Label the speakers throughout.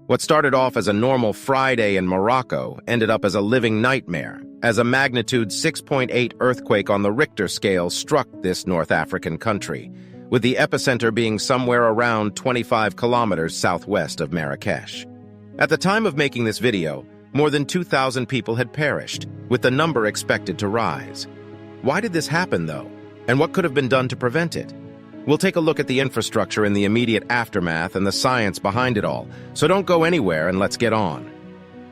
Speaker 1: What started off as a normal Friday in Morocco ended up as a living nightmare, as a magnitude 6.8 earthquake on the Richter scale struck this North African country, with the epicenter being somewhere around 25 kilometers southwest of Marrakesh. At the time of making this video, more than 2,000 people had perished, with the number expected to rise. Why did this happen, though? And what could have been done to prevent it? We'll take a look at the infrastructure in the immediate aftermath and the science behind it all, so don't go anywhere and let's get on.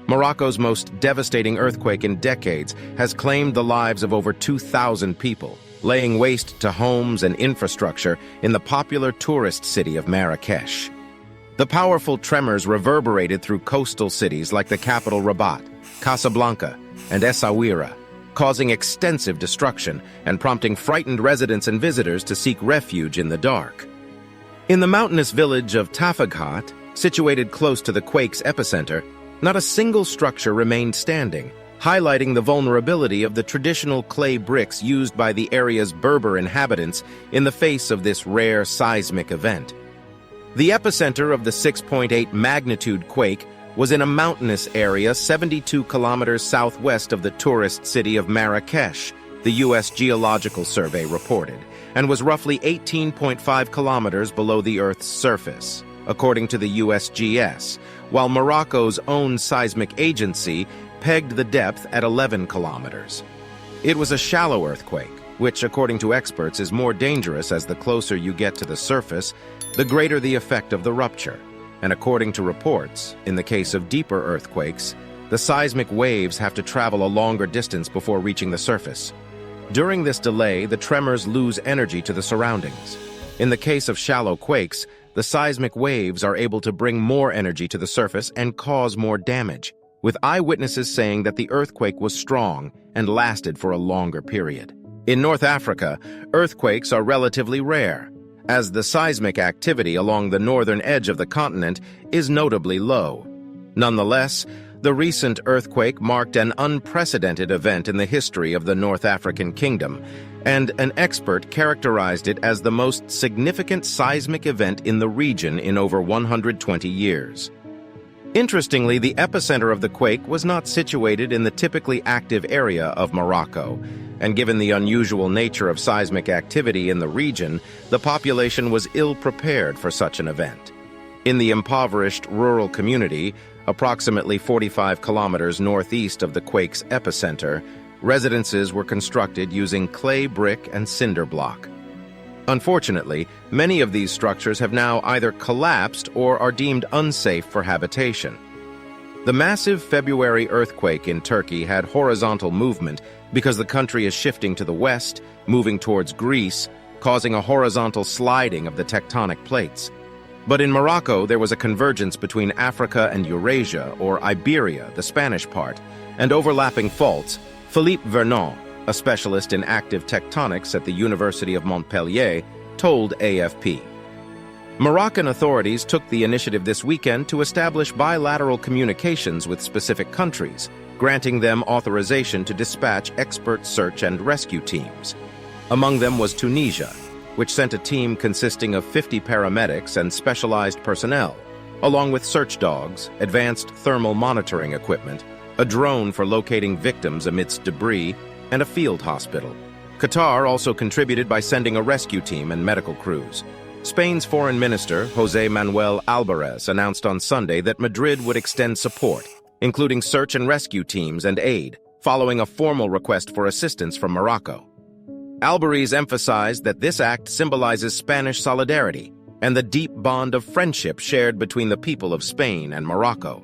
Speaker 1: Morocco's most devastating earthquake in decades has claimed the lives of over 2,000 people, laying waste to homes and infrastructure in the popular tourist city of Marrakesh. The powerful tremors reverberated through coastal cities like the capital Rabat, Casablanca, and Essaouira, causing extensive destruction and prompting frightened residents and visitors to seek refuge in the dark. In the mountainous village of Tafaghat, situated close to the quake's epicenter, not a single structure remained standing, highlighting the vulnerability of the traditional clay bricks used by the area's Berber inhabitants in the face of this rare seismic event. The epicenter of the 6.8 magnitude quake was in a mountainous area 72 kilometers southwest of the tourist city of Marrakesh, the U.S. Geological Survey reported, and was roughly 18.5 kilometers below the Earth's surface, according to the USGS, while Morocco's own seismic agency pegged the depth at 11 kilometers. It was a shallow earthquake, which, according to experts, is more dangerous as the closer you get to the surface, the greater the effect of the rupture. And according to reports, in the case of deeper earthquakes, the seismic waves have to travel a longer distance before reaching the surface. During this delay, the tremors lose energy to the surroundings. In the case of shallow quakes, the seismic waves are able to bring more energy to the surface and cause more damage, with eyewitnesses saying that the earthquake was strong and lasted for a longer period. In North Africa, earthquakes are relatively rare, as the seismic activity along the northern edge of the continent is notably low. Nonetheless, the recent earthquake marked an unprecedented event in the history of the North African kingdom, and an expert characterized it as the most significant seismic event in the region in over 120 years. Interestingly, the epicenter of the quake was not situated in the typically active area of Morocco, and given the unusual nature of seismic activity in the region, the population was ill-prepared for such an event. In the impoverished rural community, approximately 45 kilometers northeast of the quake's epicenter, residences were constructed using clay brick and cinder block. Unfortunately, many of these structures have now either collapsed or are deemed unsafe for habitation. The massive February earthquake in Turkey had horizontal movement because the country is shifting to the west, moving towards Greece, causing a horizontal sliding of the tectonic plates. But in Morocco, there was a convergence between Africa and Eurasia, or Iberia, the Spanish part, and overlapping faults. Philippe Vernon, a specialist in active tectonics at the University of Montpellier, told AFP. Moroccan authorities took the initiative this weekend to establish bilateral communications with specific countries, granting them authorization to dispatch expert search and rescue teams. Among them was Tunisia, which sent a team consisting of 50 paramedics and specialized personnel, along with search dogs, advanced thermal monitoring equipment, a drone for locating victims amidst debris, and a field hospital. Qatar also contributed by sending a rescue team and medical crews. Spain's Foreign Minister, José Manuel Albares, announced on Sunday that Madrid would extend support, including search and rescue teams and aid, following a formal request for assistance from Morocco. Albares emphasized that this act symbolizes Spanish solidarity and the deep bond of friendship shared between the people of Spain and Morocco.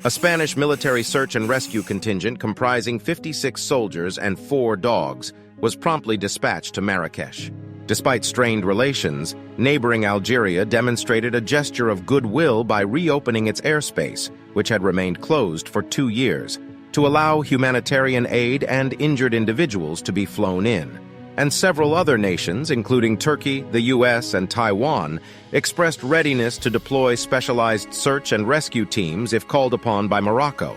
Speaker 1: A Spanish military search and rescue contingent comprising 56 soldiers and 4 dogs was promptly dispatched to Marrakesh. Despite strained relations, neighboring Algeria demonstrated a gesture of goodwill by reopening its airspace, which had remained closed for 2 years, to allow humanitarian aid and injured individuals to be flown in. And several other nations, including Turkey, the U.S., and Taiwan, expressed readiness to deploy specialized search and rescue teams if called upon by Morocco.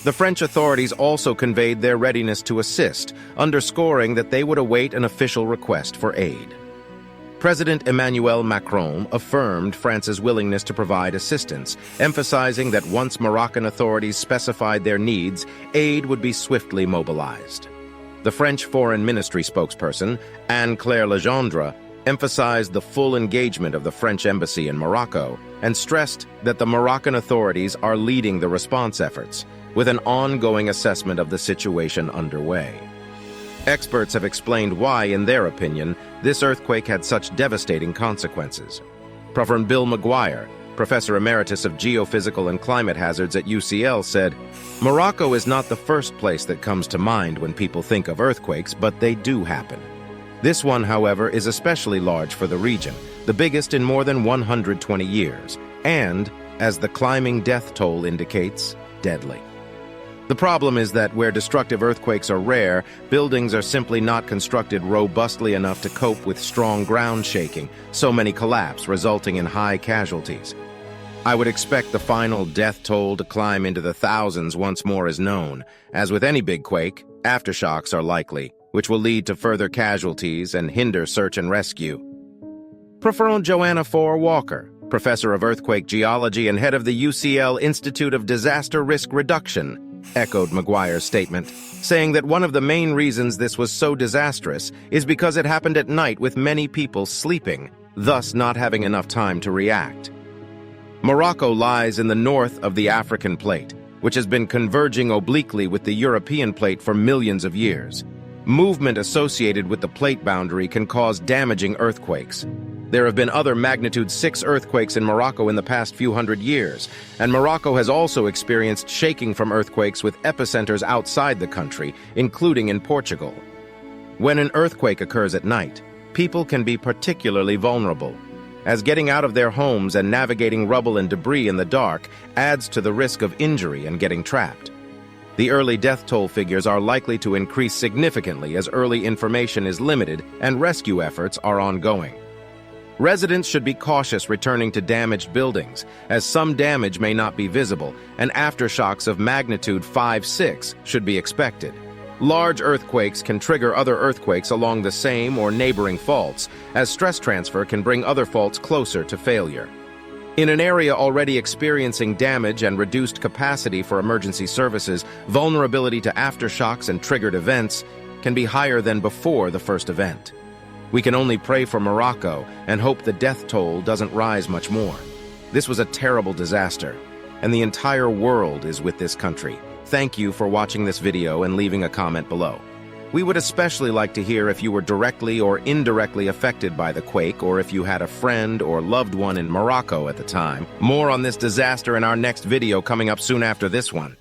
Speaker 1: The French authorities also conveyed their readiness to assist, underscoring that they would await an official request for aid. President Emmanuel Macron affirmed France's willingness to provide assistance, emphasizing that once Moroccan authorities specified their needs, aid would be swiftly mobilized. The French Foreign Ministry spokesperson, Anne-Claire Legendre, emphasized the full engagement of the French embassy in Morocco and stressed that the Moroccan authorities are leading the response efforts, with an ongoing assessment of the situation underway. Experts have explained why, in their opinion, this earthquake had such devastating consequences. Professor Bill McGuire, Professor Emeritus of Geophysical and Climate Hazards at UCL, said, "Morocco is not the first place that comes to mind when people think of earthquakes, but they do happen. This one, however, is especially large for the region, the biggest in more than 120 years, and, as the climbing death toll indicates, deadly." The problem is that where destructive earthquakes are rare, buildings are simply not constructed robustly enough to cope with strong ground shaking. So many collapse, resulting in high casualties. I would expect the final death toll to climb into the thousands once more is known. As with any big quake, aftershocks are likely, which will lead to further casualties and hinder search and rescue. Professor Joanna Four Walker, Professor of Earthquake Geology and head of the UCL Institute of Disaster Risk Reduction, echoed McGuire's statement, saying that one of the main reasons this was so disastrous is because it happened at night with many people sleeping, thus not having enough time to react. Morocco lies in the north of the African plate, which has been converging obliquely with the European plate for millions of years. Movement associated with the plate boundary can cause damaging earthquakes. There have been other magnitude 6 earthquakes in Morocco in the past few hundred years, and Morocco has also experienced shaking from earthquakes with epicenters outside the country, including in Portugal. When an earthquake occurs at night, people can be particularly vulnerable, as getting out of their homes and navigating rubble and debris in the dark adds to the risk of injury and getting trapped. The early death toll figures are likely to increase significantly as early information is limited and rescue efforts are ongoing. Residents should be cautious returning to damaged buildings, as some damage may not be visible, and aftershocks of magnitude 5-6 should be expected. Large earthquakes can trigger other earthquakes along the same or neighboring faults, as stress transfer can bring other faults closer to failure. In an area already experiencing damage and reduced capacity for emergency services, vulnerability to aftershocks and triggered events can be higher than before the first event. We can only pray for Morocco and hope the death toll doesn't rise much more. This was a terrible disaster, and the entire world is with this country. Thank you for watching this video and leaving a comment below. We would especially like to hear if you were directly or indirectly affected by the quake, or if you had a friend or loved one in Morocco at the time. More on this disaster in our next video coming up soon after this one.